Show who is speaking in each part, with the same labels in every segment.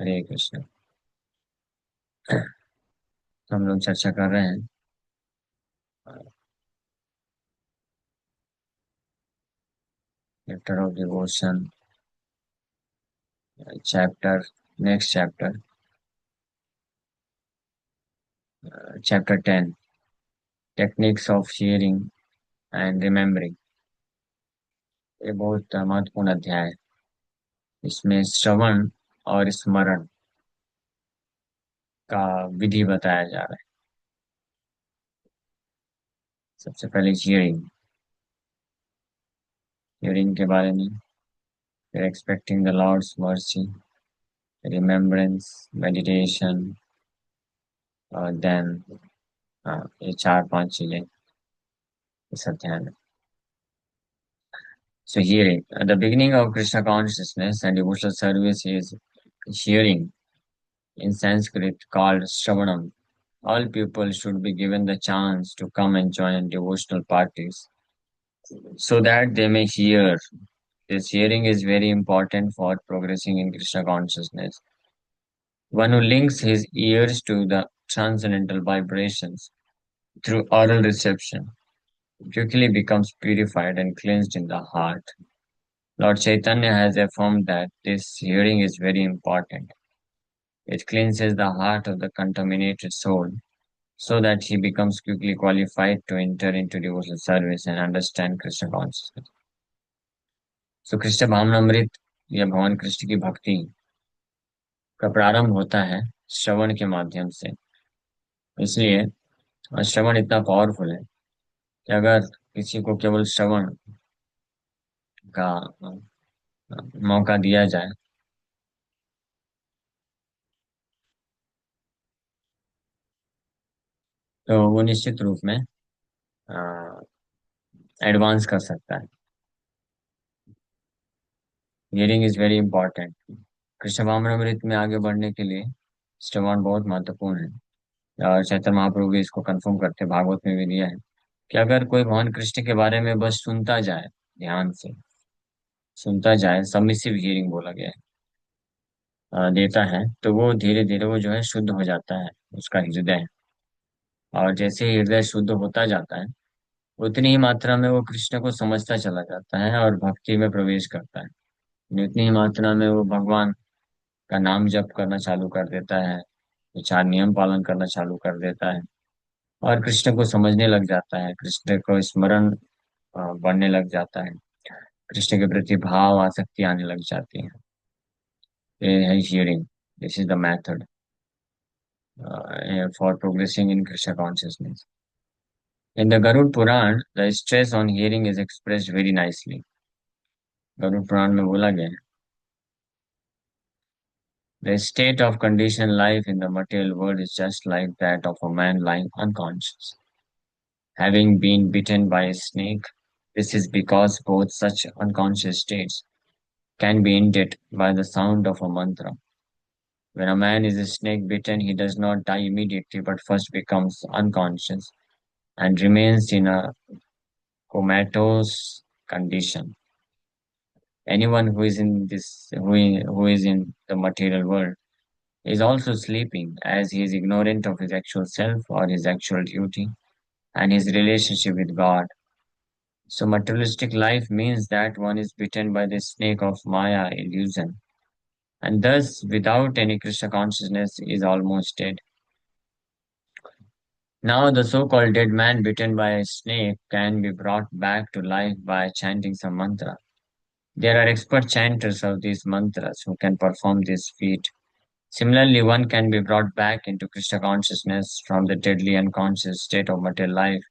Speaker 1: हरे कृष्ण। तो हम लोग चर्चा कर रहे हैं chapter of devotion, chapter next chapter, chapter 10, techniques of hearing and remembering. ये बहुत महत्वपूर्ण अध्याय है। इसमें श्रवण और स्मरण का विधि बताया जा रहा है। सबसे पहले हियरिंग, हियरिंग के बारे में, फिर expecting the lord's mercy, remembrance, meditation, और देन ये चार पांच चीजें इस अध्याय में। So hearing, at the beginning of Krishna consciousness and devotional service is hearing, in Sanskrit called Shravanam. All people should be given the chance to come and join devotional parties so that they may hear. This hearing is very important for progressing in Krishna consciousness. One who links his ears to the transcendental vibrations through oral reception quickly becomes purified and cleansed in the heart. Lord Chaitanya has affirmed that this hearing is very important. It cleanses the heart of the contaminated soul so that he becomes quickly qualified to enter into devotional service and understand Krishna consciousness. So Krishna भावनामृत या भगवान कृष्ण की भक्ति का प्रारंभ होता है श्रवण के माध्यम से। इसलिए श्रवण इतना पावरफुल है कि अगर किसी को केवल श्रवण का मौका दिया जाए तो वो निश्चित रूप में एडवांस कर सकता है। Hearing is very important. Krishna भावनामृत में आगे बढ़ने के लिए श्रवण बहुत महत्वपूर्ण है। और चैतन्य महाप्रभु भी इसको कंफर्म करते, भागवत में भी दिया है कि अगर कोई भगवान कृष्ण के बारे में बस सुनता जाए, ध्यान से सुनता जाए, सबमिसिव हियरिंग बोला गया है, देता है, तो वो धीरे धीरे वो जो है शुद्ध हो जाता है उसका हृदय। और जैसे ही हृदय शुद्ध होता जाता है उतनी ही मात्रा में वो कृष्ण को समझता चला जाता है और भक्ति में प्रवेश करता है। उतनी ही मात्रा में वो भगवान का नाम जप करना चालू कर देता है, विचार नियम पालन करना चालू कर देता है और कृष्ण को समझने लग जाता है, कृष्ण को स्मरण बढ़ने लग जाता है, कृष्ण के प्रति भाव आसक्ति आने लग जाती है। ये है hearing. This is the method for progressing in Krishna consciousness. In the Garud Puran, the stress on hearing is expressed very nicely. Garuda Purana में बोला गया है, the state of conditioned life in the material world is just like that of a man lying unconscious, having been bitten by a snake. This is because both such unconscious states can be ended by the sound of a mantra. When a man is snake bitten, he does not die immediately but first becomes unconscious and remains in a comatose condition. Anyone who is in who is in the material world is also sleeping, as he is ignorant of his actual self or his actual duty and his relationship with God. So materialistic life means that one is bitten by the snake of Maya illusion, and thus without any Krishna consciousness is almost dead. Now the so-called dead man bitten by a snake can be brought back to life by chanting some mantra. There are expert chanters of these mantras who can perform this feat. Similarly, one can be brought back into Krishna consciousness from the deadly unconscious state of material life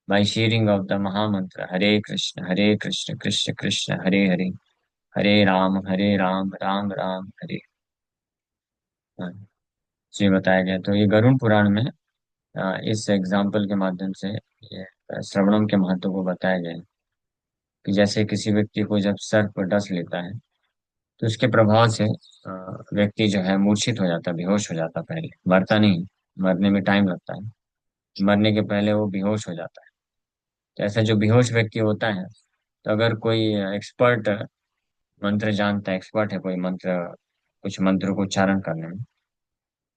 Speaker 1: by hearing of the Mahamantra Hare Krishna, Krishna Krishna, Hare Hare, Hare Ram, Ram Ram, Hare। हाँ, तो ये बताया गया। तो ये गरुड़ पुराण में इस example के माध्यम से ये श्रवणम के महत्व को बताया गया है कि जैसे किसी व्यक्ति को जब सर्प डस लेता है तो उसके प्रभाव से व्यक्ति जो है मूर्छित हो जाता है, बेहोश हो जाता है। पहले मरता नहीं, मरने में टाइम लगता है, मरने के पहले वो बेहोश हो जाता है। तो ऐसा जो बेहोश व्यक्ति होता है, तो अगर कोई एक्सपर्ट मंत्र जानता है, एक्सपर्ट है कोई मंत्र कुछ मंत्र को उच्चारण करने में।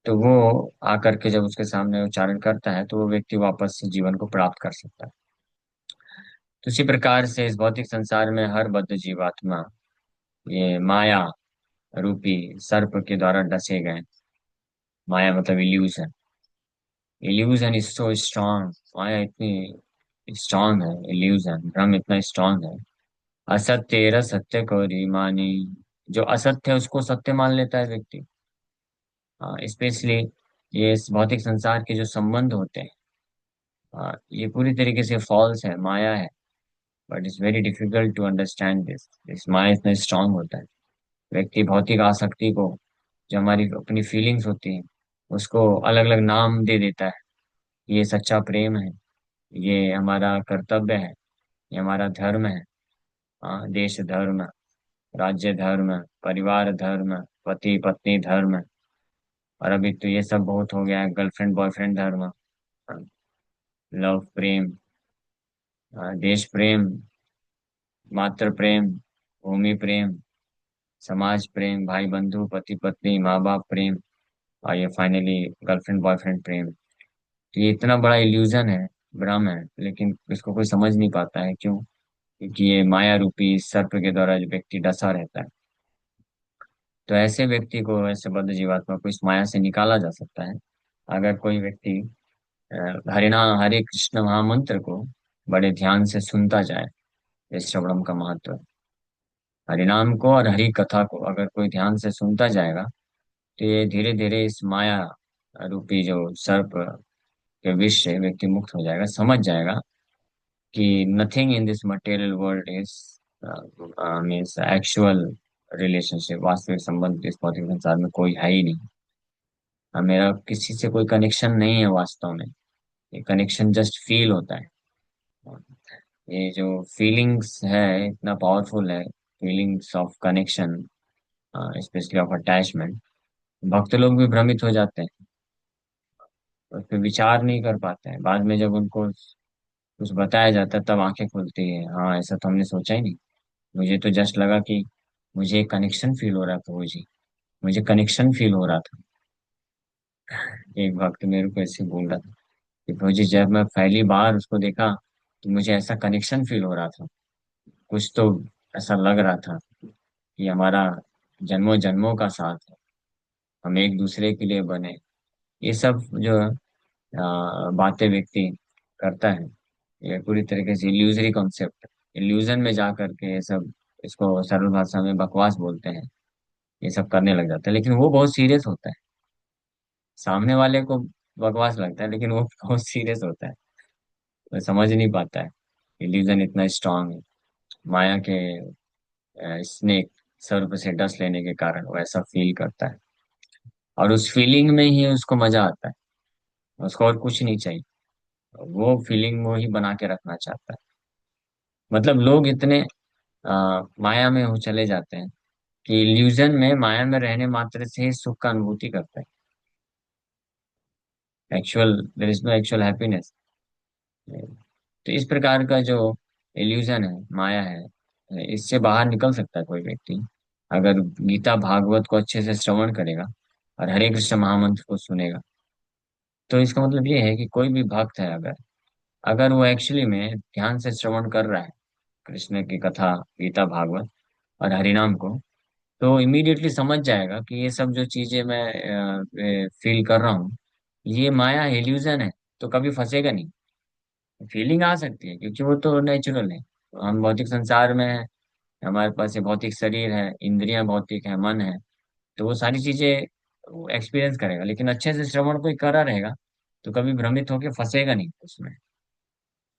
Speaker 1: तो वो आकर के जब उसके सामने उच्चारण करता है तो वो व्यक्ति वापस से जीवन को प्राप्त कर सकता है। तो इसी प्रकार से इस भौतिक संसार में हर बद्ध जीवात्मा ये माया रूपी सर्प के द्वारा डसे गए। माया मतलब illusion. Illusion is so strong. माया इतनी स्ट्रांग है, इल्यूजन भ्रम इतना स्ट्रांग है। असत्य सत्य को मानी। जो असत्य है उसको सत्य मान लेता है व्यक्ति। स्पेशली ये इस भौतिक संसार के जो संबंध होते हैं, ये पूरी तरीके से फॉल्स है, माया है। But it's very difficult to understand this. इस माया इतना स्ट्रांग होता है। व्यक्ति भौतिक आसक्ति को, जो हमारी अपनी फीलिंग्स होती हैं, उसको अलग अलग नाम दे देता है। ये सच्चा प्रेम है, ये हमारा कर्तव्य है, ये हमारा धर्म है। देश धर्म, राज्य धर्म, परिवार धर्म, पति पत्नी धर्म। और अभी तो ये सब बहुत हो गया है, गर्लफ्रेंड बॉयफ्रेंड धर्म, लव प्रेम, देश प्रेम, मातृ प्रेम, भूमि प्रेम, समाज प्रेम, भाई बंधु, पति पत्नी, माँ बाप प्रेम, और ये फाइनली गर्लफ्रेंड बॉयफ्रेंड प्रेम। तो ये इतना बड़ा इल्यूजन है, भ्रम है, लेकिन इसको कोई समझ नहीं पाता है। क्यों? क्योंकि ये माया रूपी सर्प के द्वारा जो व्यक्ति डसा रहता है। तो ऐसे व्यक्ति को, ऐसे बद्ध जीवात्मा को इस माया से निकाला जा सकता है अगर कोई व्यक्ति हरिनाम हरे कृष्ण महामंत्र को बड़े ध्यान से सुनता जाए। इस श्रवणम का महत्व है। हरिनाम को और हरि कथा को अगर कोई ध्यान से सुनता जाएगा तो ये धीरे धीरे इस माया रूपी जो सर्प के विष से व्यक्ति मुक्त हो जाएगा, समझ जाएगा कि nothing in this material world is means actual relationship. वास्तविक संबंध इस भौतिक संसार में कोई है ही नहीं। मेरा किसी से कोई कनेक्शन नहीं है वास्तव में। ये कनेक्शन जस्ट फील होता है। ये जो फीलिंग्स है इतना पावरफुल है, feelings of connection, specially of attachment. भक्त लोग भी भ्रमित हो जाते हैं, उस पर विचार नहीं कर पाते हैं। बाद में जब उनको कुछ बताया जाता है तब आंखें खुलती है, हाँ ऐसा तो हमने सोचा ही नहीं। मुझे तो जस्ट लगा कि मुझे एक कनेक्शन फील हो रहा था वो जी, मुझे कनेक्शन फील हो रहा था। एक भक्त मेरे को ऐसे बोल रहा था कि मुझे जब मैं पहली बार उसको देखा तो मुझे ऐसा कनेक्शन फील हो रहा था। कुछ तो ऐसा लग रहा था कि हमारा जन्मों जन्मों का साथ है, हम एक दूसरे के लिए बने। ये सब जो बातें व्यक्ति करता है, ये पूरी तरीके से इल्यूजरी कॉन्सेप्ट। इल्यूजन में जा करके ये सब, इसको सरल भाषा में बकवास बोलते हैं। ये सब करने लग जाता है, लेकिन वो बहुत सीरियस होता है। सामने वाले को बकवास लगता है लेकिन वो बहुत सीरियस होता है। वो समझ नहीं पाता है। इल्यूजन इतना स्ट्रांग है। माया के स्नेक सर्प से डस लेने के कारण वो ऐसा फील करता है। और उस फीलिंग में ही उसको मजा आता है। उसको और कुछ नहीं चाहिए। वो फीलिंग वो ही बना के रखना चाहता है। मतलब लोग इतने माया में हो चले जाते हैं कि इल्यूजन में, माया में रहने मात्र से ही सुख का अनुभूति करते हैं। Actual there is no actual happiness. तो इस प्रकार का जो इल्यूजन है, माया है, इससे बाहर निकल सकता है कोई व्यक्ति अगर गीता भागवत को अच्छे से श्रवण करेगा और हरे कृष्ण महामंत्र को सुनेगा। तो इसका मतलब ये है कि कोई भी भक्त है, अगर अगर वो एक्चुअली में ध्यान से श्रवण कर रहा है कृष्ण की कथा, गीता भागवत और हरिनाम को, तो इमीडिएटली समझ जाएगा कि ये सब जो चीजें मैं फील कर रहा हूँ, ये माया इल्यूजन है। तो कभी फंसेगा नहीं। फीलिंग आ सकती है क्योंकि वो तो नेचुरल है। हम भौतिक संसार में है, हमारे पास ये भौतिक शरीर है, इंद्रियां भौतिक है, मन है। तो वो सारी चीजें एक्सपीरियंस करेगा, लेकिन अच्छे से श्रवण कोई करा रहेगा तो कभी भ्रमित होकर फंसेगा नहीं उसमें।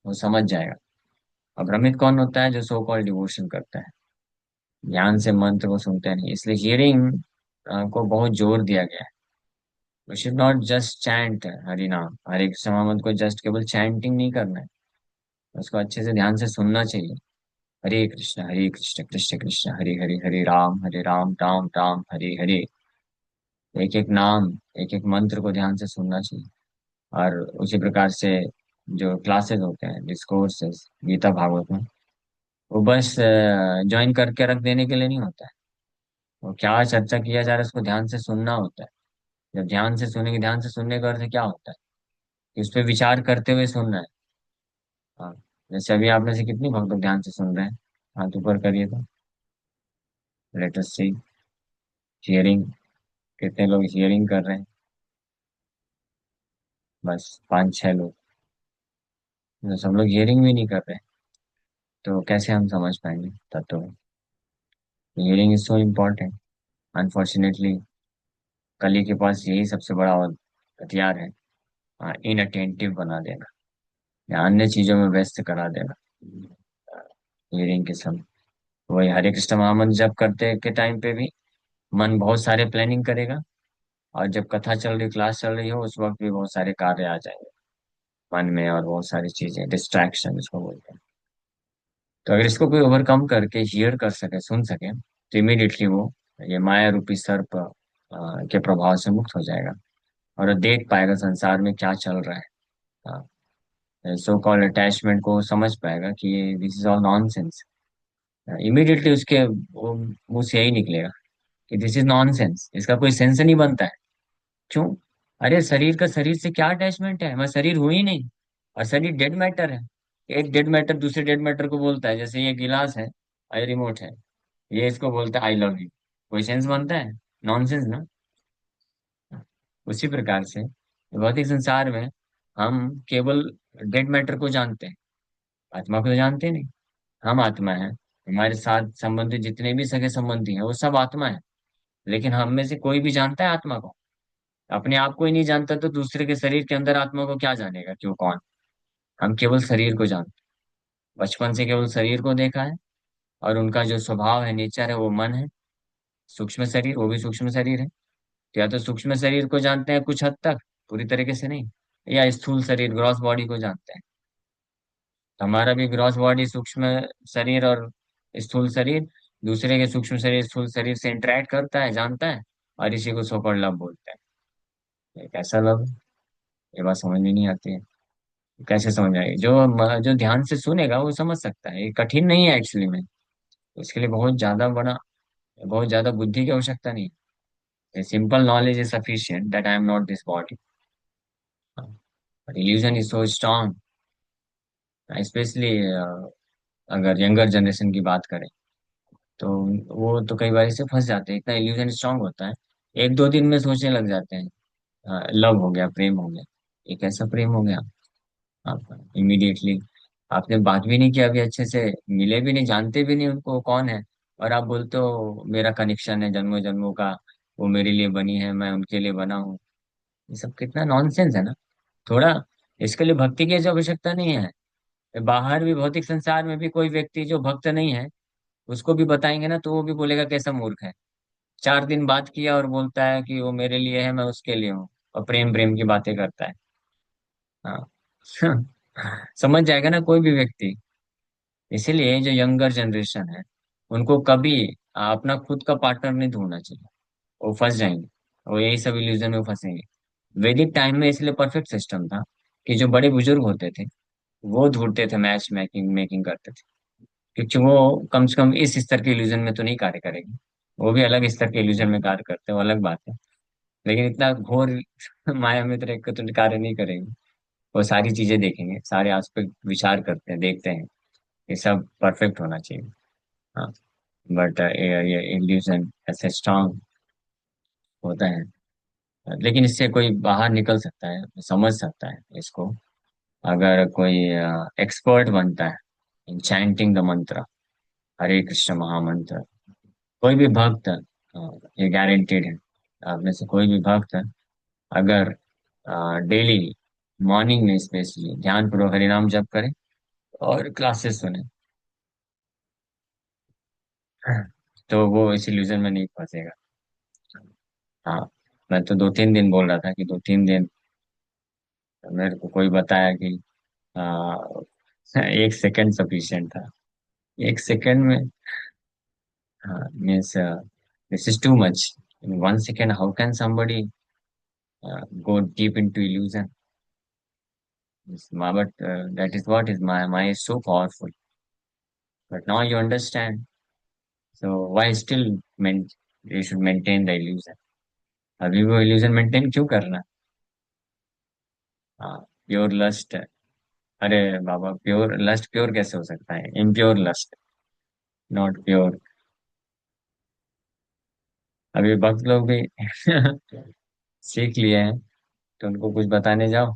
Speaker 1: वो समझ जाएगा। और भ्रमित कौन होता है? जो सो कॉल्ड डिवोशन करता है, ध्यान से मंत्र को सुनते नहीं। इसलिए हियरिंग को बहुत जोर दिया गया है। We should not just chant Hari नाम, हरे कृष्ण महामंत्र को जस्ट केवल चैंटिंग नहीं करना है, उसको अच्छे से ध्यान से सुनना चाहिए। हरे कृष्ण कृष्ण कृष्ण हरे हरे, हरे राम राम राम हरे हरे। एक एक नाम, एक एक मंत्र को ध्यान से सुनना चाहिए। और उसी प्रकार से जो क्लासेस होते हैं, डिस्कोर्सेस गीता भागवत में, वो बस ज्वाइन करके रख देने के लिए नहीं होता है। और क्या चर्चा किया जा रहा है उसको ध्यान से सुनना होता है। जब ध्यान से सुनेंगे, ध्यान से सुनने का अर्थ क्या होता है कि उस पर विचार करते हुए सुनना है। हाँ। जैसे अभी आप में से कितनी भक्त लोग ध्यान से सुन रहे हैं? हाथ ऊपर करिए तो। लेट अस सी। हियरिंग। कितने लोग हियरिंग कर रहे हैं? बस 5-6 लोग। तो सब लोग हियरिंग भी नहीं कर रहे हैं, तो कैसे हम समझ पाएंगे तत्व? Hearing is so important. Unfortunately कली के पास यही सबसे बड़ा हथियार है। इनअटेंटिव बना देना या अन्य चीजों में व्यस्त करा देना हियरिंग के समय। वही हरे कृष्ण महामंत्र जप करते के टाइम पे भी मन बहुत सारे प्लानिंग करेगा, और जब कथा चल रही, क्लास चल रही हो, उस वक्त भी बहुत सारे कार्य आ जाएंगे मन में, और बहुत सारी चीजें, डिस्ट्रैक्शन इसको बोलते हैं। तो अगर इसको कोई ओवरकम करके हियर कर सके, सुन सके, तो इमीडिएटली वो ये माया रूपी सर्प के प्रभाव से मुक्त हो जाएगा, और वो देख पाएगा संसार में क्या चल रहा है। सो कॉल्ड अटैचमेंट को समझ पाएगा कि ये this is all nonsense. Immediately उसके मुंह से यही निकलेगा कि दिस इज नॉनसेंस, इसका कोई सेंस नहीं बनता है। क्यों? अरे शरीर का शरीर से क्या अटैचमेंट है, मैं शरीर हूं ही नहीं। और शरीर डेड मैटर है। एक डेड मैटर दूसरे डेड मैटर को बोलता है, जैसे ये गिलास है और ये रिमोट है, ये इसको बोलता है आई लव यू। कोई सेंस बनता है? नॉनसेंस ना। उसी प्रकार से भौतिक संसार में हम केवल डेड मैटर को जानते हैं, आत्मा को तो जानते नहीं। हम आत्मा है, हमारे साथ संबंधित जितने भी सगे संबंधी हैं वो सब आत्मा है। लेकिन हम में से कोई भी जानता है आत्मा को? अपने आप को ही नहीं जानता, तो दूसरे के शरीर के अंदर आत्मा को क्या जानेगा कि वो कौन? हम केवल शरीर को जानते हैं। बचपन से केवल शरीर को देखा है, और उनका जो स्वभाव है, नेचर है, वो मन है। सूक्ष्म शरीर, वो भी सूक्ष्म शरीर है। तो या तो सूक्ष्म शरीर को जानते हैं कुछ हद तक, पूरी तरीके से नहीं, या स्थूल शरीर, ग्रॉस बॉडी को जानते हैं। तो हमारा भी ग्रॉस बॉडी, सूक्ष्म शरीर और स्थूल शरीर दूसरे के सूक्ष्म शरीर, स्थूल शरीर से इंटरेक्ट करता है, जानता है। और इसी को सोकॉल्ड लव बोलते हैं। एक ऐसा लव, ये बात समझ में नहीं आती है। कैसे समझ आएगी? जो ध्यान से सुनेगा वो समझ सकता है, ये कठिन नहीं है एक्चुअली में। इसके लिए बहुत ज्यादा बुद्धि की आवश्यकता नहीं है। Simple knowledge is sufficient that I am not this body. Illusion is so strong, specially अगर यंगर जनरेशन की बात करें, तो वो तो कई बार इससे फंस जाते हैं, इतना इल्यूजन स्ट्रांग होता है। 1-2 दिन में सोचने लग जाते हैं लव हो गया, प्रेम हो गया। एक ऐसा प्रेम हो गया आपका इमीडिएटली, आपने बात भी नहीं किया अभी अच्छे से, मिले भी नहीं, जानते भी नहीं उनको कौन है, और आप बोलते हो मेरा कनेक्शन है जन्मों जन्मों का, वो मेरे लिए बनी है, मैं उनके लिए बना हूँ। ये सब कितना नॉनसेंस है ना। थोड़ा इसके लिए भक्ति की जो आवश्यकता नहीं है। बाहर भी भौतिक संसार में भी कोई व्यक्ति जो भक्त नहीं है, उसको भी बताएंगे ना तो वो भी बोलेगा कैसा मूर्ख है। 4 दिन बात किया और बोलता है कि वो मेरे लिए है, मैं उसके लिए हूँ, और प्रेम प्रेम की बातें करता है। हाँ। समझ जाएगा ना कोई भी व्यक्ति। इसीलिए जो यंगर जनरेशन है, उनको कभी अपना खुद का पार्टनर नहीं ढूंढना चाहिए। वो फंस जाएंगे, वो यही सब इल्यूजन में फंसेंगे। वैदिक टाइम में इसलिए परफेक्ट सिस्टम था कि जो बड़े बुजुर्ग होते थे वो ढूंढते थे, मैच मेकिंग मेकिंग करते थे। क्योंकि वो कम से कम इस स्तर के इल्यूजन में तो नहीं कार्य करेंगे। वो भी अलग स्तर के इल्यूजन में कार्य करते हैं, वो अलग बात है। लेकिन इतना घोर माया में तो एक तो कार्य नहीं करेंगे। वो सारी चीजें देखेंगे, सारे एस्पेक्ट विचार करते हैं, देखते हैं, ये सब परफेक्ट होना चाहिए। हाँ। बट ये इल्यूजन ऐसे स्ट्रांग होता है। लेकिन इससे कोई बाहर निकल सकता है, समझ सकता है इसको, अगर कोई एक्सपर्ट बनता है इन चैंटिंग द मंत्र, हरे कृष्ण महामंत्र। कोई भी भक्त, ये गारंटेड है, आप में से कोई भी भक्त अगर डेली मॉर्निंग में स्पेशली ध्यान पूर्वक हरिनाम जप करे और क्लासेस सुने, तो वो इस इल्यूजन में नहीं फंसेगा। हाँ। मैं तो 2-3 दिन बोल रहा था कि 2-3 दिन, मेरे को कोई बताया कि 1 सेकंड सफिशियंट था। 1 सेकंड में, हाँ, means this is too much. In 1 second how can somebody go deep into illusion? But that is what is my is so powerful. But now you understand. So why still you should maintain the illusion. अभी वो illusion maintain क्यों करना? हाँ, pure lust. अरे बाबा, pure lust pure कैसे हो सकता है? Impure lust, not pure. अभी भक्त लोग भी सीख लिए हैं, तो उनको कुछ बताने जाओ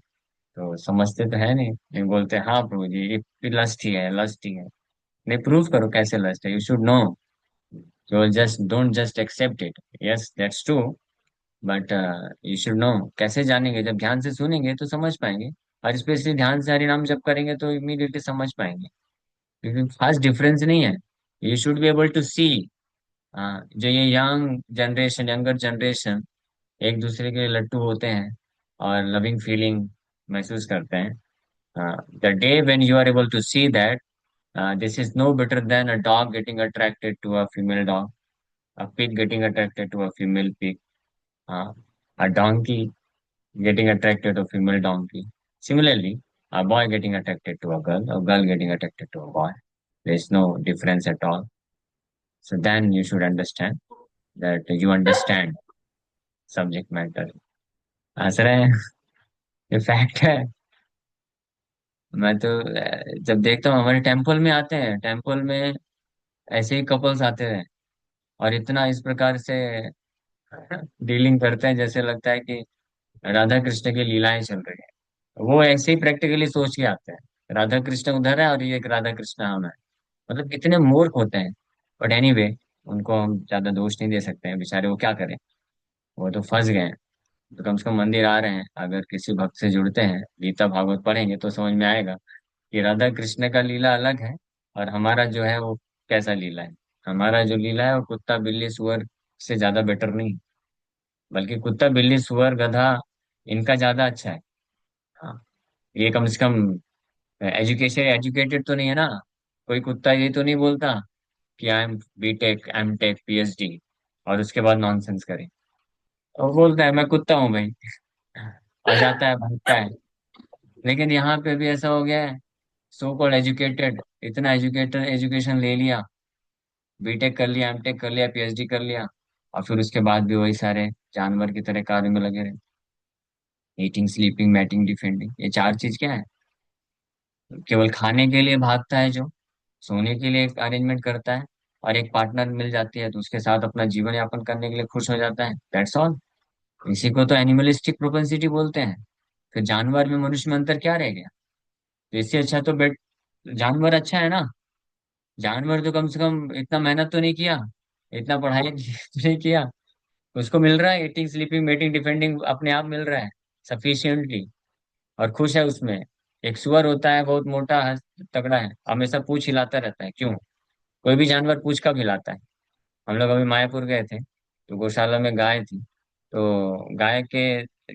Speaker 1: तो समझते तो है नहीं, नहीं बोलते हाँ प्रभु जी ये लस्ट ही है, लस्ट ही है। नहीं, प्रूव करो कैसे लस्ट है, you should know. You just don't just accept it. Yes that's true, but you should know. कैसे जानेंगे? जब ध्यान से सुनेंगे तो समझ पाएंगे, और स्पेशली ध्यान से हरिनाम जब करेंगे तो इमीडिएटली समझ पाएंगे, क्योंकि खास डिफरेंस नहीं है। You should be able to see. जो ये यंग जनरेशन, यंगर जनरेशन एक दूसरे के लट्टू होते हैं और लविंग फीलिंग महसूस करते हैं। The day when you are able to see that this is no better than a dog getting attracted to a female dog, a pig getting attracted to a female pig, uh, a donkey getting attracted to a female donkey. Similarly, a boy getting attracted to a girl getting attracted to a boy. There is no difference at all. So then you should understand that you understand subject matter. हंस रहे हैं, ये fact है। मैं तो जब देखता हूँ हमारे टेम्पल में आते हैं, टेम्पल में ऐसे ही कपल्स आते हैं और इतना इस प्रकार से डीलिंग करते हैं जैसे लगता है कि राधा कृष्ण की लीलाएं चल रही है। वो ऐसे ही प्रैक्टिकली सोच के आते हैं, राधा कृष्ण उधर है और ये एक राधा कृष्ण हम है। मतलब कितने मूर्ख होते हैं। बट एनीवे, उनको हम ज्यादा दोष नहीं दे सकते हैं, बेचारे वो क्या करें, वो तो फंस गए हैं। तो कम से कम मंदिर आ रहे हैं, अगर किसी भक्त से जुड़ते हैं, गीता भागवत पढ़ेंगे तो समझ में आएगा कि राधा कृष्ण का लीला अलग है और हमारा जो है वो कैसा लीला है। हमारा जो लीला है वो कुत्ता बिल्ली सुअर से ज्यादा बेटर नहीं, बल्कि कुत्ता बिल्ली सुअर गधा इनका ज्यादा अच्छा है। हाँ, ये कम से कम एजुकेशन एजुकेटेड तो नहीं है ना। कोई कुत्ता ये तो नहीं बोलता कि I am BTech MTech PhD और उसके बाद नॉनसेंस करे। वो बोलता है मैं कुत्ता हूँ भाई, और जाता है भागता है। लेकिन यहाँ पे भी ऐसा हो गया है, सो कॉल्ड एजुकेटेड, इतना एजुकेटेड एजुकेशन ले लिया, बीटेक कर लिया, एमटेक कर लिया, पीएचडी कर लिया, और फिर उसके बाद भी वही सारे जानवर की तरह कार्य में लगे रहे। ईटिंग स्लीपिंग मैटिंग डिफेंडिंग, ये चार चीज क्या है? केवल खाने के लिए भागता है जो, सोने के लिए एक अरेंजमेंट करता है, और एक पार्टनर मिल जाती है तो उसके साथ अपना जीवन यापन करने के लिए खुश हो जाता है, दैट्स ऑल। इसी को तो एनिमलिस्टिक प्रोपेंसिटी बोलते हैं। फिर जानवर में मनुष्य में अंतर क्या रह गया? तो इससे अच्छा तो बेट जानवर अच्छा है ना। जानवर तो कम से कम इतना मेहनत तो नहीं किया, इतना पढ़ाई तो नहीं किया, उसको मिल रहा है ईटिंग स्लीपिंग मेटिंग डिफेंडिंग अपने आप मिल रहा है सफिशिएंटली, और खुश है उसमें। एक सुअर होता है बहुत मोटा तगड़ा है, हमेशा पूंछ हिलाता रहता है, क्यों? कोई भी जानवर पूंछ कब हिलाता है? हम लोग अभी मायापुर गए थे, तो गौशाला में गाय थी, तो गाय के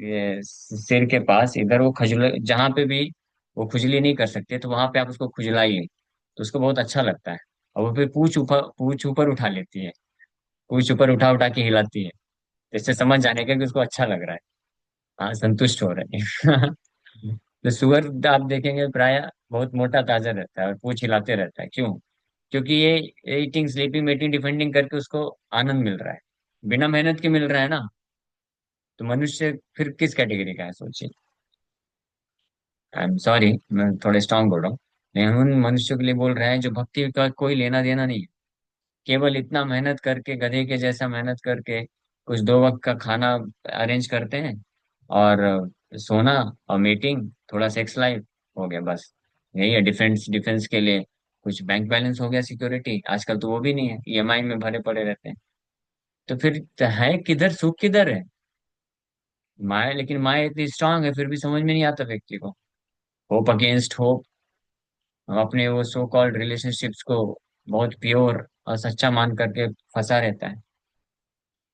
Speaker 1: ये सिर के पास इधर वो खजल जहाँ पे भी वो खुजली नहीं कर सकते, तो वहां पे आप उसको खुजलाइए तो उसको बहुत अच्छा लगता है, और वो फिर पूंछ ऊपर उठा लेती है, पूंछ ऊपर उठा उठा के हिलाती है, जिससे समझ जाने का कि उसको अच्छा लग रहा है। हाँ, संतुष्ट हो रहे हैं। तो सुअर आप देखेंगे प्राय बहुत मोटा ताजा रहता है और पूंछ हिलाते रहता है, क्यों? क्योंकि ये ईटिंग स्लीपिंग मेटिंग डिफेंडिंग करके उसको आनंद मिल रहा है, बिना मेहनत के मिल रहा है ना। तो मनुष्य फिर किस कैटेगरी का है, सोचिए। आई एम सॉरी, मैं थोड़े स्ट्रांग बोल रहा हूँ, लेकिन हम उन मनुष्यों के लिए बोल रहे हैं जो भक्ति का कोई लेना देना नहीं है, केवल इतना मेहनत करके गधे के जैसा मेहनत करके कुछ दो वक्त का खाना अरेंज करते हैं, और सोना और मीटिंग थोड़ा सेक्स लाइफ हो गया, बस। यही है डिफेंस, डिफेंस के लिए कुछ बैंक बैलेंस हो गया, सिक्योरिटी आजकल तो वो भी नहीं है, ईएमआई में भरे पड़े रहते हैं। तो फिर है किधर, सुख किधर है? माया, लेकिन माया इतनी स्ट्रांग है फिर भी समझ में नहीं आता व्यक्ति को। होप अगेंस्ट होप, हम अपने वो सो कॉल्ड रिलेशनशिप्स को बहुत प्योर और सच्चा मान करके फंसा रहता है।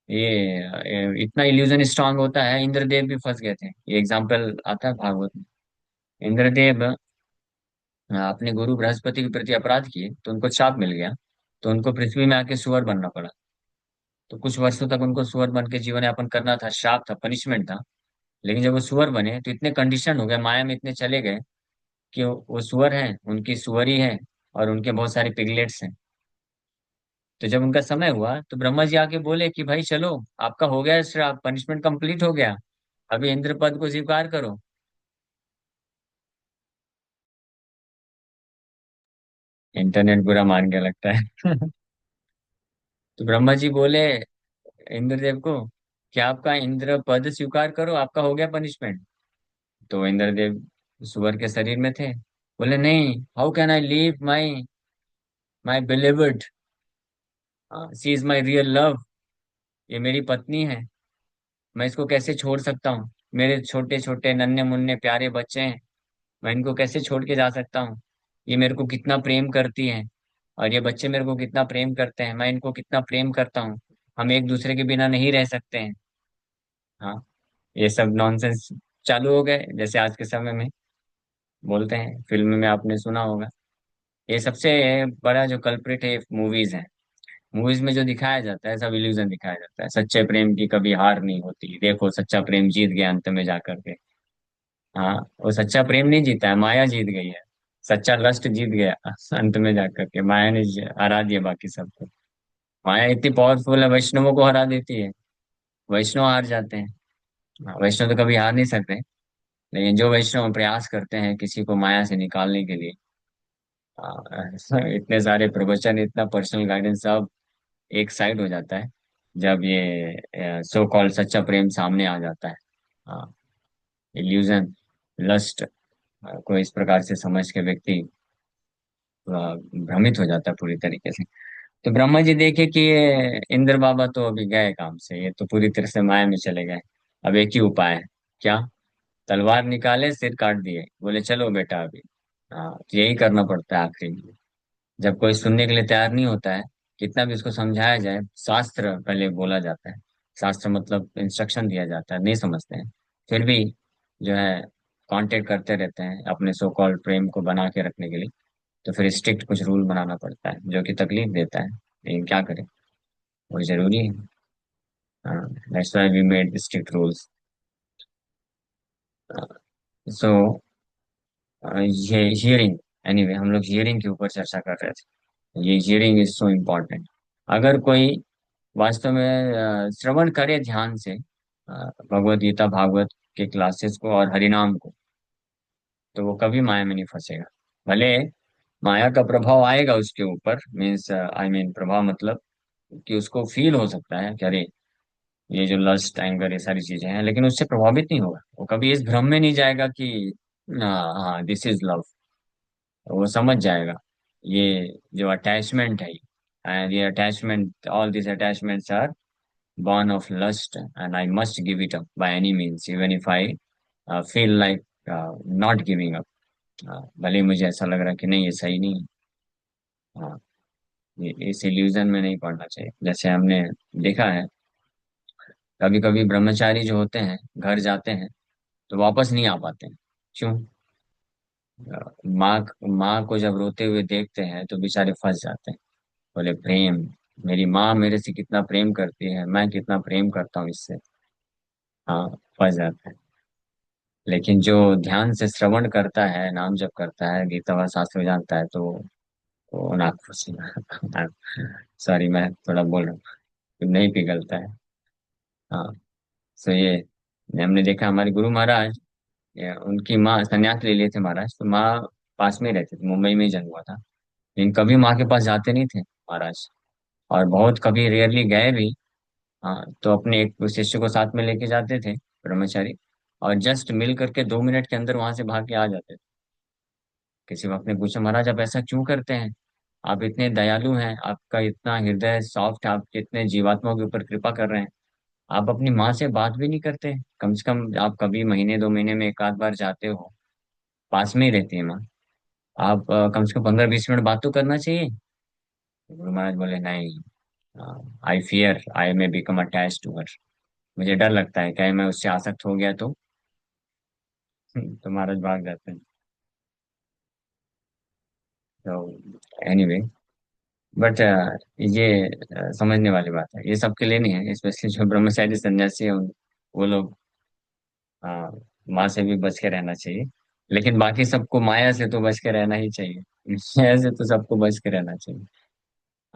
Speaker 1: ये इतना इल्यूजन स्ट्रांग होता है, इंद्रदेव भी फंस गए थे, ये एग्जाम्पल आता है भागवत में। इंद्रदेव अपने गुरु बृहस्पति के प्रति अपराध किए तो उनको शाप मिल गया, तो उनको पृथ्वी में आके सुअर बनना पड़ा। तो कुछ वर्षों तक उनको सुअर बन के जीवन यापन करना था, शाप था, पनिशमेंट था। लेकिन जब वो सुअर बने तो इतने कंडीशन हो गए, माया में इतने चले गए कि वो सुअर हैं, उनकी सुअरी है, और उनके बहुत सारे पिगलेट्स हैं। तो जब उनका समय हुआ तो ब्रह्मा जी आके बोले कि भाई चलो, आपका हो गया श्राप, पनिशमेंट कंप्लीट हो गया, अभी इंद्र पद को स्वीकार करो। इंटरनेट बुरा मान गया लगता है। तो ब्रह्मा जी बोले इंद्रदेव को कि आपका इंद्र पद स्वीकार करो, आपका हो गया पनिशमेंट। तो इंद्रदेव सुअर के शरीर में थे, बोले नहीं, how can I leave my my believed, she is my real love, ये मेरी पत्नी है, मैं इसको कैसे छोड़ सकता हूँ, मेरे छोटे छोटे नन्हे मुन्ने प्यारे बच्चे हैं, मैं इनको कैसे छोड़ के जा सकता हूँ, ये मेरे को कितना प्रेम करती है, और ये बच्चे मेरे को कितना प्रेम करते हैं, मैं इनको कितना प्रेम करता हूँ, हम एक दूसरे के बिना नहीं रह सकते हैं। हाँ, ये सब नॉनसेंस चालू हो गए, जैसे आज के समय में बोलते हैं, फिल्म में आपने सुना होगा। ये सबसे बड़ा जो कल्प्रिट है मूवीज है। मूवीज में जो दिखाया जाता है सब इल्यूजन दिखाया जाता है, सच्चे प्रेम की कभी हार नहीं होती, देखो सच्चा प्रेम जीत गया अंत में जाकर के। हाँ, वो सच्चा प्रेम नहीं जीता है, माया जीत गई है। सच्चा लस्ट जीत गया अंत में जाकर के, माया ने हरा दिया बाकी सबको। माया इतनी पावरफुल है, वैष्णवों को हरा देती है, वैष्णव हार जाते हैं। हाँ, वैष्णव तो कभी हार नहीं सकते, लेकिन जो वैष्णव प्रयास करते हैं किसी को माया से निकालने के लिए, इतने सारे प्रवचन, इतना पर्सनल गाइडेंस सब एक साइड हो जाता है जब ये सो कॉल्ड सच्चा प्रेम सामने आ जाता है। हाँ, इल्यूजन, लस्ट को इस प्रकार से समझ के व्यक्ति भ्रमित हो जाता है पूरी तरीके से। तो ब्रह्मा जी देखे कि ये इंद्र बाबा तो अभी गए काम से, ये तो पूरी तरह से माया में चले गए। अब एक ही उपाय है, क्या? तलवार निकाले, सिर काट दिए, बोले चलो बेटा अभी। हाँ, तो यही करना पड़ता है आखिरी में, जब कोई सुनने के लिए तैयार नहीं होता है, कितना भी उसको समझाया जाए, शास्त्र पहले बोला जाता है, शास्त्र मतलब इंस्ट्रक्शन दिया जाता है, नहीं समझते हैं, फिर भी जो है कांटेक्ट करते रहते हैं अपने सो कॉल्ड प्रेम को बना के रखने के लिए। तो फिर स्ट्रिक्ट कुछ रूल बनाना पड़ता है जो कि तकलीफ देता है, लेकिन क्या करें, वो जरूरी है। हाँ, that's why we made strict rules. So ये हियरिंग, एनीवे हम लोग हियरिंग के ऊपर चर्चा कर रहे थे। ये हियरिंग इज सो इम्पोर्टेंट। अगर कोई वास्तव में श्रवण करे ध्यान से भगवत गीता भागवत के क्लासेस को और हरिनाम को, तो वो कभी माया में नहीं फंसेगा। भले माया का प्रभाव आएगा उसके ऊपर, मीन्स आई मीन प्रभाव मतलब कि उसको फील हो सकता है कि अरे ये जो लस्ट एंगर ये सारी चीजें हैं, लेकिन उससे प्रभावित नहीं होगा, वो कभी इस भ्रम में नहीं जाएगा कि हाँ दिस इज लव। वो समझ जाएगा ये जो अटैचमेंट है, एंड ये attachment, all this attachments are born of lust and I must give it up by any means, even if I feel like not giving up। भले ही मुझे ऐसा लग रहा है कि नहीं ये सही नहीं है। हाँ, ये इस इल्यूजन में नहीं पड़ना चाहिए। जैसे हमने देखा है, कभी कभी ब्रह्मचारी जो होते हैं घर जाते हैं तो वापस नहीं आ पाते हैं। क्यों? माँ को जब रोते हुए देखते हैं तो बेचारे फंस जाते हैं। बोले प्रेम, मेरी माँ मेरे से कितना प्रेम करती है, मैं कितना प्रेम करता हूँ इससे। हाँ, फंस जाते हैं। लेकिन जो ध्यान से श्रवण करता है, नाम जप करता है, गीता व शास्त्र जानता है, तो वो नाक खुशी सॉरी मैं थोड़ा बोल रहा हूँ, नहीं पिघलता है। हाँ, सो ये हमने देखा हमारे गुरु महाराज, उनकी माँ संन्यास ले लिए थे महाराज, तो माँ पास में ही रहती थी, मुंबई में ही जन्म हुआ था, लेकिन कभी माँ के पास जाते नहीं थे महाराज, और बहुत कभी रेयरली गए भी। हाँ, तो अपने एक शिष्य को साथ में लेके जाते थे, ब्रह्मचारी, और जस्ट मिल करके 2 मिनट के अंदर वहां से भाग के आ जाते थे। किसी वक्त ने पूछा महाराज आप ऐसा क्यों करते हैं, आप इतने दयालु हैं, आपका इतना हृदय सॉफ्ट, आप इतने जीवात्माओं के ऊपर कृपा कर रहे हैं, आप अपनी माँ से बात भी नहीं करते, कम से कम आप कभी महीने 2 महीने में एक आध बार जाते हो, पास में ही रहती है माँ, आप कम से कम 15-20 मिनट बात तो करना चाहिए। तो गुरु महाराज बोले नहीं, I fear I may become attach to her, मुझे डर लगता है कहीं मैं उससे आसक्त हो गया तो तो महाराज भाग जाते हैं। तो एनीवे, बट ये समझने वाली बात है, ये सबके लिए नहीं है, स्पेशली जो ब्रह्मचारी सन्यासी है वो लोग माँ से भी बच के रहना चाहिए, लेकिन बाकी सबको माया से तो बच के रहना ही चाहिए। माया से तो सबको बच के रहना चाहिए।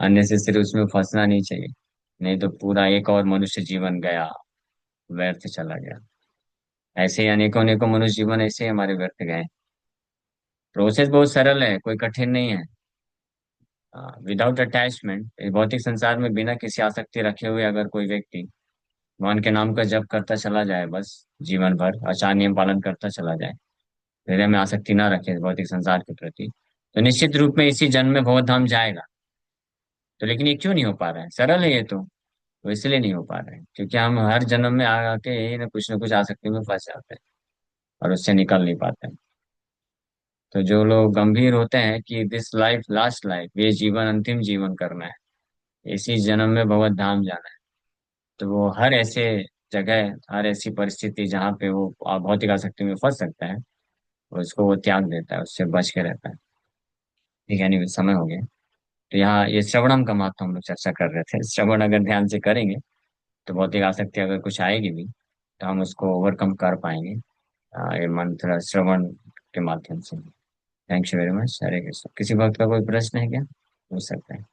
Speaker 1: अननेसेसरी उसमें फंसना नहीं चाहिए, नहीं तो पूरा एक और मनुष्य जीवन गया, व्यर्थ चला गया। ऐसे ही अनेकों अनेकों मनुष्य जीवन ऐसे ही हमारे व्यर्थ गए। प्रोसेस बहुत सरल है, कोई कठिन नहीं है। विदाउट अटैचमेंट, भौतिक संसार में बिना किसी आसक्ति रखे हुए अगर कोई व्यक्ति भगवान के नाम का जप करता चला जाए, बस जीवन भर आचार नियम पालन करता चला जाए, हृदय में आसक्ति ना रखे भौतिक संसार के प्रति, तो निश्चित रूप में इसी जन्म में बहुत धाम जाएगा। तो लेकिन ये क्यों नहीं हो पा रहा है? सरल है ये तो इसलिए नहीं हो पा रहा है क्योंकि हम हर जन्म में आके यही ना कुछ आसक्ति में फंस जाते हैं और उससे निकल नहीं पाते हैं। तो जो लोग गंभीर होते हैं कि दिस लाइफ लास्ट लाइफ, ये जीवन अंतिम जीवन करना है, इसी जन्म में भगवत धाम जाना है, तो वो हर ऐसे जगह, हर ऐसी परिस्थिति जहाँ पे वो भौतिक आसक्ति में फंस सकता है, उसको वो त्याग देता है, उससे बच के रहता है। ठीक है, नहीं समय हो गया। तो यहाँ ये श्रवणम का महत्व हम लोग चर्चा कर रहे थे। श्रवण अगर ध्यान से करेंगे तो भौतिक आसक्ति अगर कुछ आएगी भी तो हम उसको ओवरकम कर पाएंगे, ये मंत्र श्रवण के माध्यम से। Thank you very much. Hare Krishna. किसी वक्त का कोई प्रश्न है क्या? पूछ सकते हैं।